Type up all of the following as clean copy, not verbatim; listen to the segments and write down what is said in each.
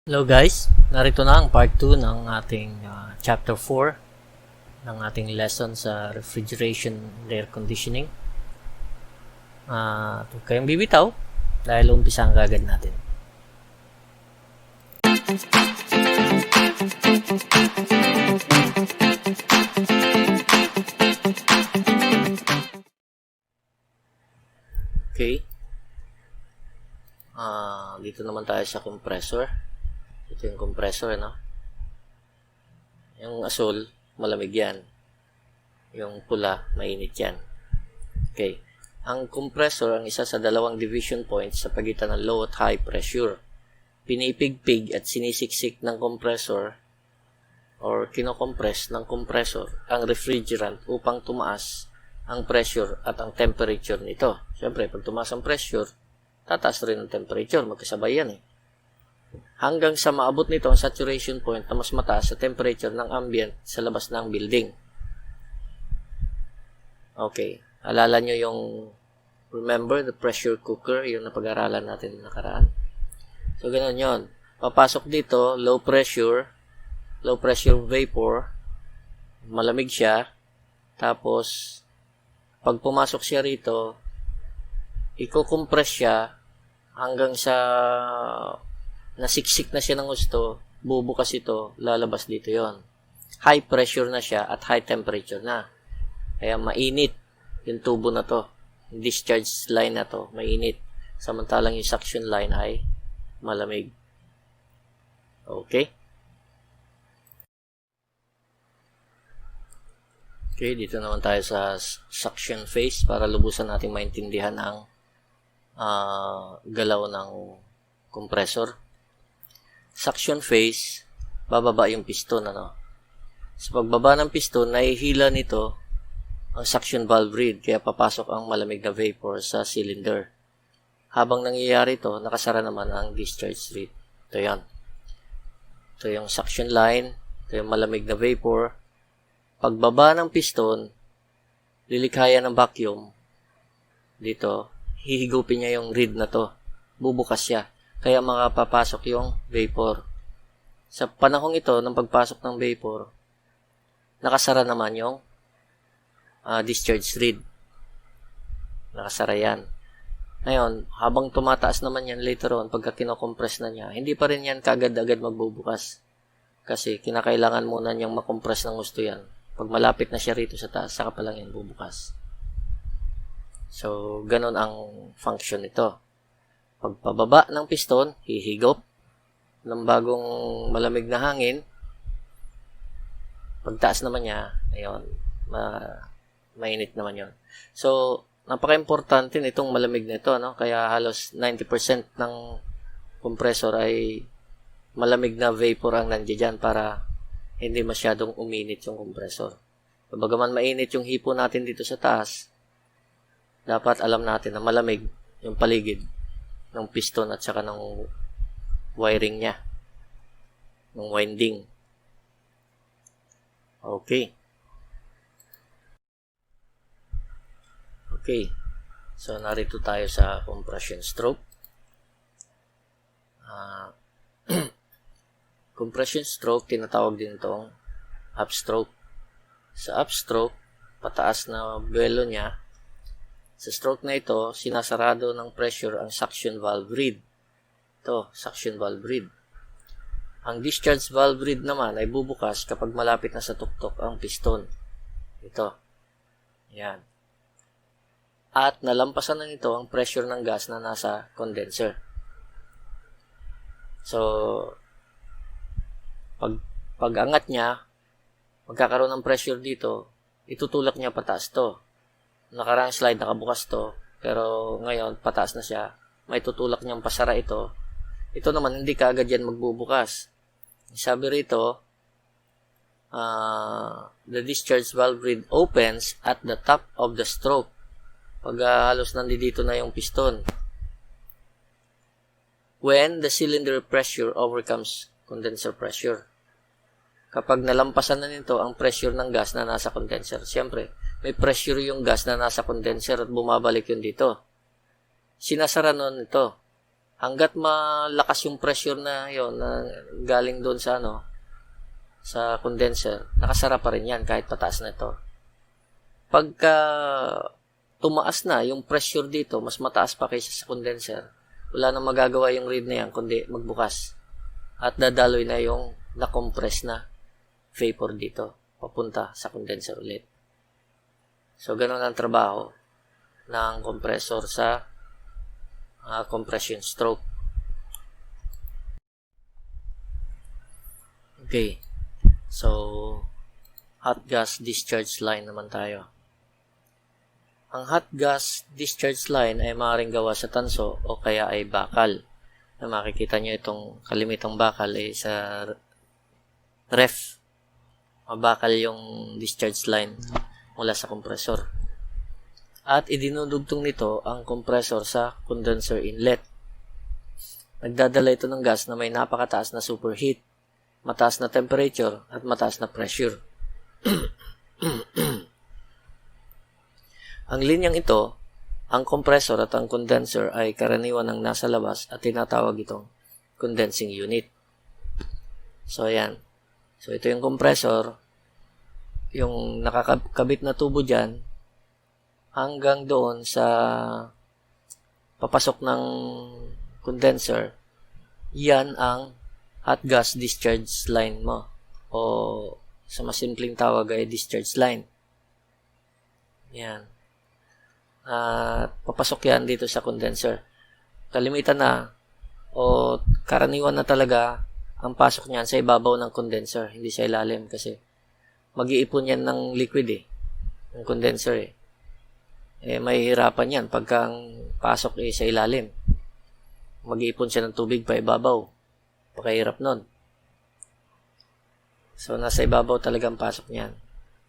Hello guys, narito na ang part 2 ng ating chapter 4 ng ating lesson sa refrigeration and air conditioning. Huwag kayong bibitaw dahil umpisahan agad natin. Okay. Dito naman tayo sa compressor. Ito yung compressor, no? Yung asul, malamig yan. Yung pula, mainit yan. Okay. Ang compressor ang isa sa dalawang division points sa pagitan ng low at high pressure. Pinipigpig at sinisiksik ng compressor or kinocompress ng compressor ang refrigerant upang tumaas ang pressure at ang temperature nito. Siyempre, pag tumaas ang pressure, tataas rin ang temperature. Magkasabay yan eh. Hanggang sa maabot nito ang saturation point na mas mataas sa temperature ng ambient sa labas ng building. Okay. Alala nyo yung, remember the pressure cooker, yung napag-aralan natin nakaraan. So, ganun yun. Papasok dito, low pressure vapor, malamig siya, tapos, pag pumasok siya rito, i-compress siya hanggang sa nasiksik na siya ng gusto, bubukas ito, lalabas dito yon. High pressure na siya at high temperature na. Kaya mainit yung tubo na to. Yung discharge line na to, mainit. Samantalang yung suction line ay malamig. Okay? Okay, dito naman tayo sa suction phase para lubusan natin maintindihan ang galaw ng compressor. Suction phase, bababa yung piston, ano? Sa pagbaba ng piston, nahihila nito ang suction valve reed, kaya papasok ang malamig na vapor sa cylinder. Habang nangyayari ito, nakasara naman ang discharge reed. Ito yan. Ito yung suction line, ito yung malamig na vapor. Pagbaba ng piston, lilikhayan ng vacuum. Dito, hihigupin niya yung reed na to. Bubukas siya. Kaya makapapasok yung vapor. Sa panahong ito, ng pagpasok ng vapor, nakasara naman yung discharge reed. Nakasara yan. Ngayon, habang tumataas naman yan later on, pagka kinocompress na niya, hindi pa rin yan kagad-agad magbubukas. Kasi kinakailangan muna niyang makompress ng gusto yan. Pag malapit na siya rito sa taas, saka pa lang yan bubukas. So, ganun ang function nito. Pagpababa ng piston, hihigop ng bagong malamig na hangin. Pagtaas naman niya, ayun, mainit naman yon. So, napaka-importante nitong malamig nito, no? Kaya halos 90% ng compressor ay malamig na vapor ang nandiyan para hindi masyadong uminit yung compressor. Bagaman mainit yung hipo natin dito sa taas, dapat alam natin na malamig yung paligid ng piston at saka ng wiring niya, ng winding. Okay. Okay. So, narito tayo sa compression stroke. Compression stroke, tinatawag din itong upstroke. Sa upstroke, pataas na buwelo niya. Sa stroke na ito, sinasarado ng pressure ang suction valve reed. Ito, suction valve reed. Ang discharge valve reed naman ay bubukas kapag malapit na sa tuktok ang piston. Ito. Yan. At nalampasan na nito ang pressure ng gas na nasa condenser. So, pag angat niya, magkakaroon ng pressure dito, itutulak niya pataas to. Nakaraang slide, nakabukas to, pero ngayon, pataas na siya. May tutulak niyang pasara ito. Ito naman, hindi kaagad yan magbubukas. Sabi rito, the discharge valve reed opens at the top of the stroke. Pag halos nandito na yung piston. When the cylinder pressure overcomes condenser pressure. Kapag nalampasan na nito ang pressure ng gas na nasa condenser, siyempre, may pressure yung gas na nasa condenser at bumabalik yun dito. Sinasara nun ito. hanggat malakas yung pressure na yon na galing doon sa sa condenser, nakasara pa rin yan kahit pataas na ito. Pagka tumaas na yung pressure dito, mas mataas pa kaysa sa condenser, wala nang magagawa yung reed na yan kundi magbukas at dadaloy na yung na-compress na vapor dito papunta sa condenser ulit. So ganun ang trabaho ng compressor sa compression stroke. Okay, so hot gas discharge line naman tayo. Ang hot gas discharge line ay maaaring gawa sa tanso o kaya ay bakal. Na makikita nyo itong kalimitang bakal ay sa ref. Mabakal yung discharge line mula sa kompresor. At idinudugtong nito ang kompresor sa condenser inlet. Nagdadala ito ng gas na may napakataas na superheat, mataas na temperature at mataas na pressure. Ang linyang ito, ang compressor at ang condenser ay karaniwan ng nasa labas at tinatawag itong condensing unit. So, ayan. So, ito yung compressor, yung nakakabit na tubo dyan, hanggang doon sa papasok ng condenser, yan ang hot gas discharge line mo. O sa mas simpleng tawag ay discharge line. Yan. At papasok yan dito sa condenser. Kalimitan na o karaniwan na talaga ang pasok niyan sa ibabaw ng condenser, hindi sa ilalim kasi mag-iipon yan ng liquid ng condenser may hirapan yan pagka ang pasok sa ilalim. Mag-iipon siya ng tubig pa ibabaw. Pakahirap nun. So nasa ibabaw talaga ang pasok niyan.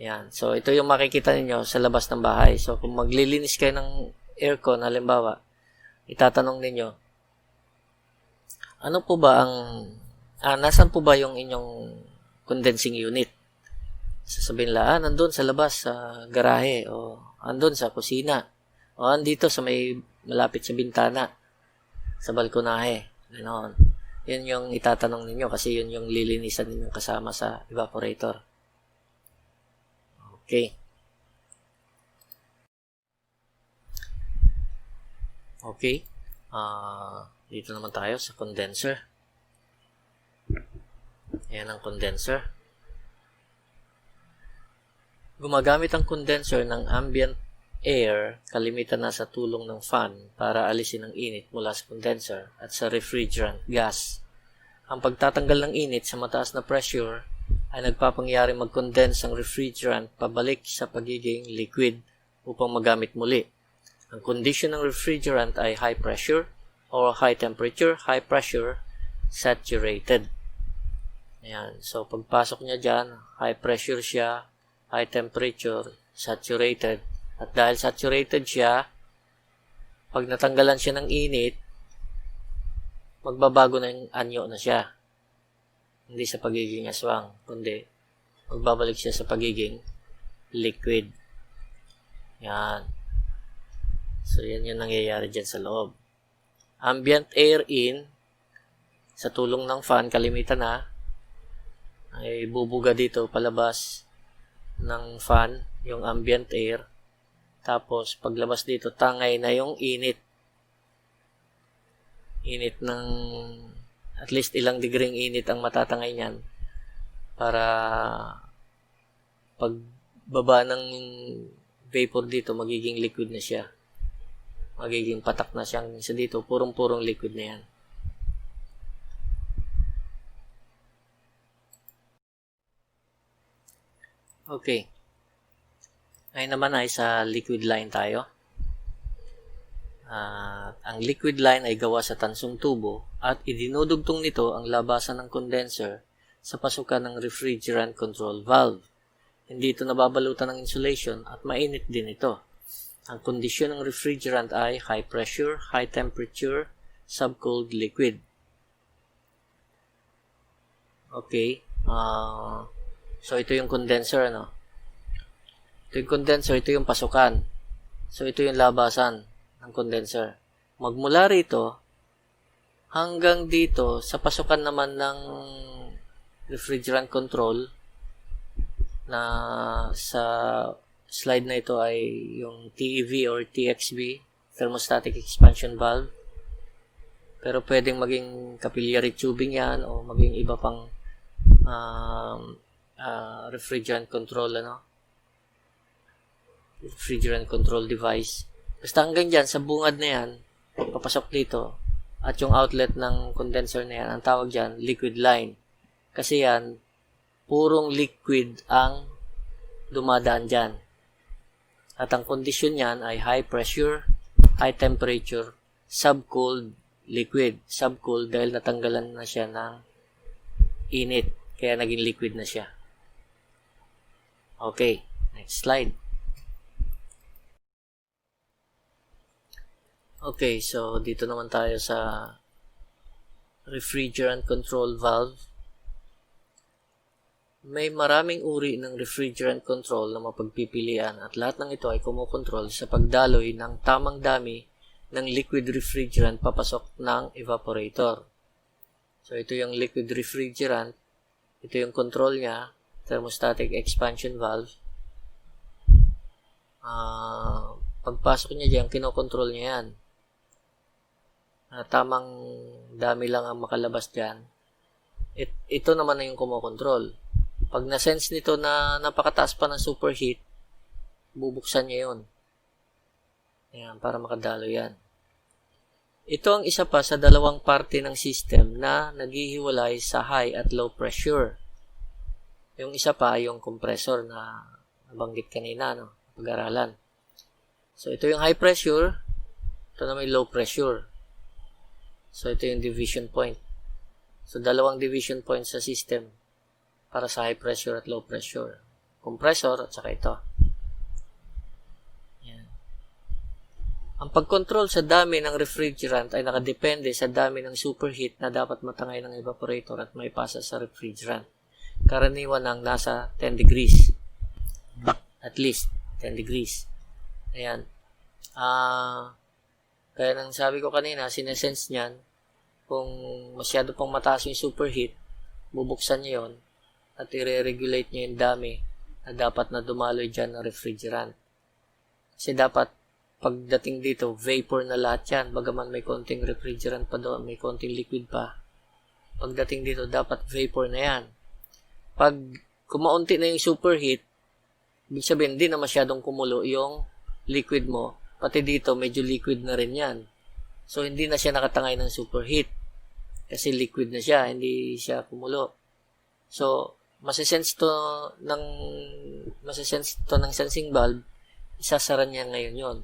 Yan. So, ito yung makikita ninyo sa labas ng bahay. So, kung maglilinis kayo ng aircon, halimbawa, itatanong ninyo, ano po ba nasan po ba yung inyong condensing unit? Sasabihin nila, nandun sa labas, sa garahe, o andun sa kusina, o andito sa malapit sa bintana, sa balkonahe. Ganon. Yun yung itatanong ninyo kasi yun yung lilinisan ninyo kasama sa evaporator. Okay. Okay. Dito naman tayo sa condenser. Ayan ang condenser. Gumagamit ang condenser ng ambient air, kalimitan na sa tulong ng fan para alisin ang init mula sa condenser at sa refrigerant gas. Ang pagtatanggal ng init sa mataas na pressure ay nagpapangyari mag-condense ang refrigerant pabalik sa pagiging liquid upang magamit muli. Ang condition ng refrigerant ay high pressure or high temperature, high pressure, saturated. Ayan. So, pagpasok niya dyan, high pressure siya, high temperature, saturated. At dahil saturated siya, pag natanggalan siya ng init, magbabago na yung anyo na siya. Hindi sa pagiging aswang, kundi magbabalik siya sa pagiging liquid. Yan. So, yan yung nangyayari dyan sa loob. Ambient air in, sa tulong ng fan, kalimitan na, ay bubuga dito palabas ng fan, yung ambient air. Tapos, paglabas dito, tangay na yung init. Init ng at least ilang degreeng init ang matatangay niyan para pagbaba ng vapor dito, magiging liquid na siya. Magiging patak na siyang sa dito, purong-purong liquid na yan. Okay. Ngayon naman ay sa liquid line tayo. Ang liquid line ay gawa sa tansong tubo at idinudugtong nito ang labasan ng condenser sa pasukan ng refrigerant control valve. Hindi ito nababalutan ng insulation at mainit din ito. Ang kondisyon ng refrigerant ay high pressure, high temperature, subcooled liquid. Okay. So, ito yung condenser, ano? Ito yung condenser, ito yung pasukan. So, ito yung labasan ng condenser. Magmula rito, hanggang dito, sa pasukan naman ng refrigerant control, na sa slide na ito ay yung TEV or TXV, thermostatic expansion valve. Pero pwedeng maging capillary tubing yan o maging iba pang refrigerant control refrigerant control device. Basta hanggang dyan, sa bungad na yan, papasok dito, at yung outlet ng condenser na yan, ang tawag dyan, liquid line. Kasi yan, purong liquid ang dumadaan dyan. At ang kondisyon yan ay high pressure, high temperature, subcooled liquid. Subcooled dahil natanggalan na siya ng init, kaya naging liquid na siya. Okay, next slide. Okay, so dito naman tayo sa refrigerant control valve. May maraming uri ng refrigerant control na mapagpipilian at lahat ng ito ay kumokontrol sa pagdaloy ng tamang dami ng liquid refrigerant papasok ng evaporator. So ito yung liquid refrigerant, ito yung control niya, thermostatic expansion valve. Pagpasok niya diyan, kinokontrol niya yan. Tamang dami lang ang makalabas diyan. Ito naman na yung kumokontrol. Pag na-sense nito na napakataas pa ng superheat, bubuksan niya yun. Ayan, para makadalo yan. Ito ang isa pa sa dalawang parte ng system na naghihiwalay sa high at low pressure. Yung isa pa, yung compressor na nabanggit kanina, pag-aralan. So, ito yung high pressure, ito na may low pressure. So, ito yung division point. So, dalawang division points sa system para sa high pressure at low pressure. Compressor at saka ito. Yan. Ang pagkontrol sa dami ng refrigerant ay nakadepende sa dami ng superheat na dapat matangay ng evaporator at maipasa sa refrigerant. Karaniwan ang nasa 10 degrees. At least 10 degrees. Ayan. Kaya nang sabi ko kanina, sinesense niyan, kung masyado pang mataas yung superheat, bubuksan niya yun at i-regulate niya yung dami na dapat na dumaloy dyan ng refrigerant. Kasi dapat, pagdating dito, vapor na lahat yan. Bagaman may konting refrigerant pa doon, may konting liquid pa. Pagdating dito, dapat vapor na yan. Pag kumaunti na yung superheat, ibig sabihin, hindi na masyadong kumulo yung liquid mo. Pati dito, medyo liquid na rin yan. So, hindi na siya nakatangay ng superheat. Kasi liquid na siya, hindi siya kumulo. So, masisense to ng sensing valve, isasara niya ngayon yon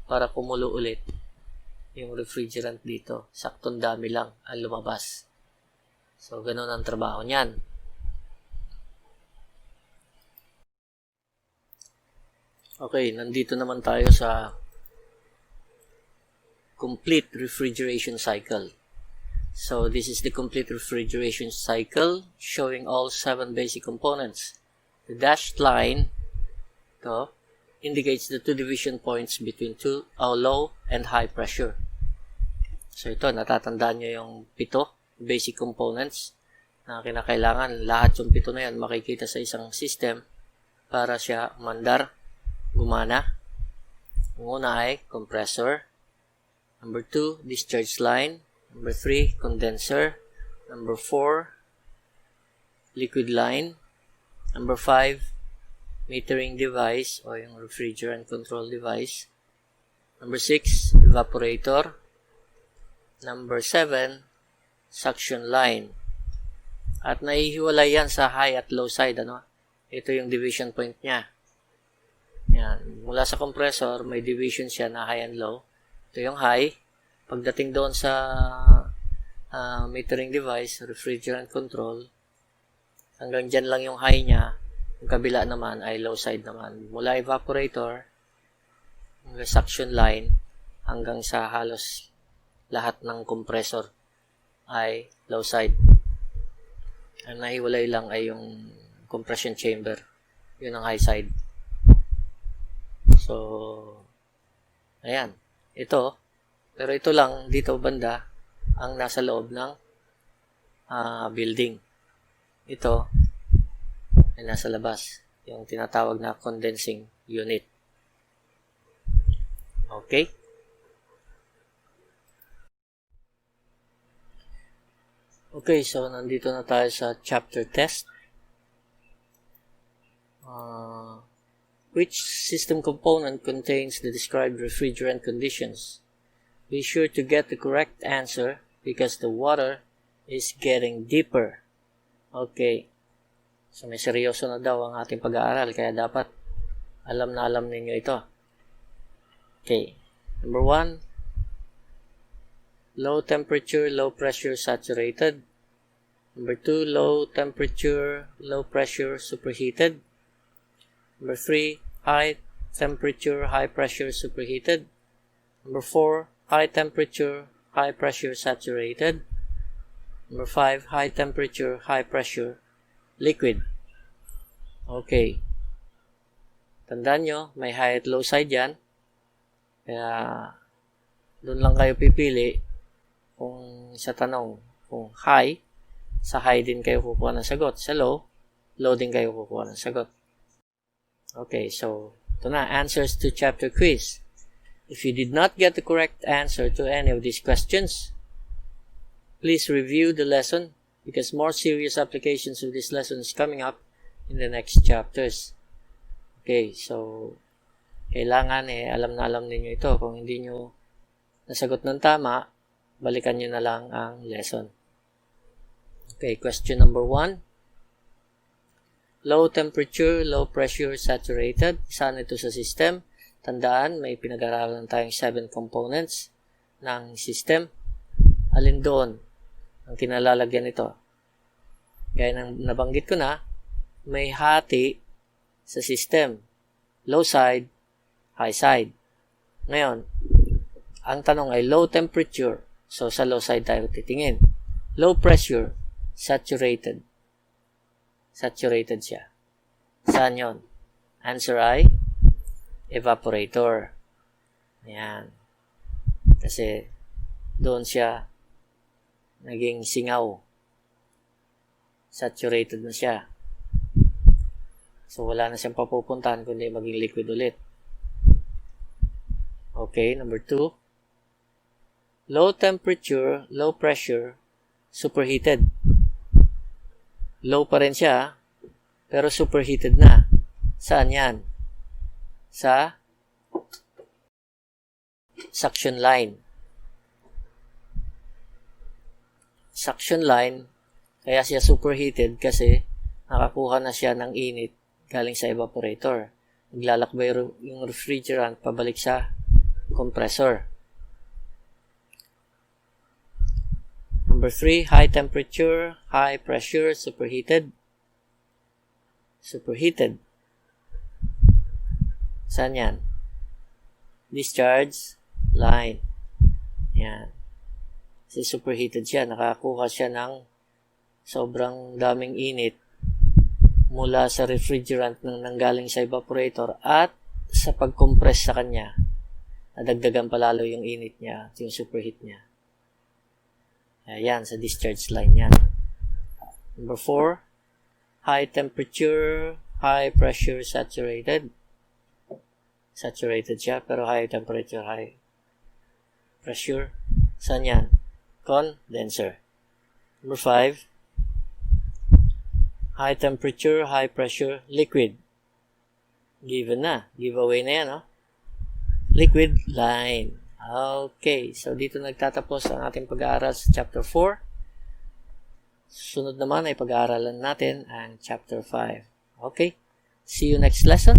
para kumulo ulit yung refrigerant dito. Saktong dami lang ang lumabas. So, ganun ang trabaho niyan. Okay, nandito naman tayo sa complete refrigeration cycle. So, this is the complete refrigeration cycle showing all 7 basic components. The dashed line indicates the 2 division points between low and high pressure. So, ito, natatandaan nyo yung 7 basic components na kinakailangan. Lahat yung 7 na yan makikita sa isang system para siya gumana. Ang una ay compressor. Number 2, discharge line. Number 3, condenser. Number 4, liquid line. Number 5, metering device o yung refrigerant control device. Number 6, evaporator. Number 7, suction line. At nahihiwalay yan sa high at low side. Ito yung division point niya. Yan. Mula sa compressor, may division siya na high and low. Ito yung high. Pagdating doon sa metering device, refrigerant control, hanggang dyan lang yung high niya. Yung kabila naman ay low side naman. Mula evaporator, hanggang suction line, hanggang sa halos lahat ng compressor ay low side. Ang nahiwalay lang ay yung compression chamber. Yun ang high side. So, ayan. Ito, pero ito lang, dito banda, ang nasa loob ng building. Ito ay nasa labas, yung tinatawag na condensing unit. Okay? Okay, so nandito na tayo sa chapter test. Which system component contains the described refrigerant conditions? Be sure to get the correct answer because the water is getting deeper. Okay. So may seryoso na daw ang ating pag-aaral kaya dapat alam na alam ninyo ito. Okay. Number 1. Low temperature, low pressure, saturated. Number 2. Low temperature, low pressure, superheated. Number 3, high temperature, high pressure, superheated. Number 4, high temperature, high pressure, saturated. Number 5, high temperature, high pressure, liquid. Okay. Tandaan nyo, may high at low side yan. Kaya, doon lang kayo pipili kung sa tanong. Kung high, sa high din kayo kukuha ng sagot. Sa low, low din kayo kukuha ng sagot. Okay, so ito na, answers to chapter quiz. If you did not get the correct answer to any of these questions, please review the lesson because more serious applications of this lesson is coming up in the next chapters. Okay, so kailangan alam na alam ninyo ito. Kung hindi nyo nasagot ng tama, balikan nyo na lang ang lesson. Okay, question number 1. Low temperature, low pressure, saturated. Saan ito sa system? Tandaan, may pinag-aralan tayong 7 components ng system. Alin doon ang kinalalagyan nito? Gaya ng nabanggit ko na, may hati sa system. Low side, high side. Ngayon, ang tanong ay low temperature. So, sa low side tayo titingin. Low pressure, saturated. Saturated siya. Saan yun? Answer ay evaporator. Ayan. Kasi doon siya naging singaw. Saturated na siya. So wala na siyang papupuntahan kundi maging liquid ulit. Okay, number 2. Low temperature, low pressure, superheated. Low pa rin siya, pero superheated na. Saan yan? Sa suction line. Suction line, kaya siya superheated kasi nakakuha na siya ng init galing sa evaporator. Naglalakbay yung refrigerant pabalik sa compressor. Number 3, high temperature, high pressure, superheated. Superheated. Saan yan? Discharge line. Yan. Kasi superheated siya. Nakakuha siya ng sobrang daming init mula sa refrigerant nang nanggaling sa evaporator at sa pag-compress sa kanya. Nadagdagan palalo yung init niya at yung superheat niya. Ayan, sa discharge line yan. Number 4, high temperature, high pressure, saturated. Saturated siya, pero high temperature, high pressure. Saan yan? Condenser. Number 5, high temperature, high pressure, liquid. Given na. Giveaway na yan, no? Liquid line. Okay, so dito nagtatapos ang ating pag-aaral sa chapter 4. Sunod naman ay pag-aaralan natin ang chapter 5. Okay, see you next lesson.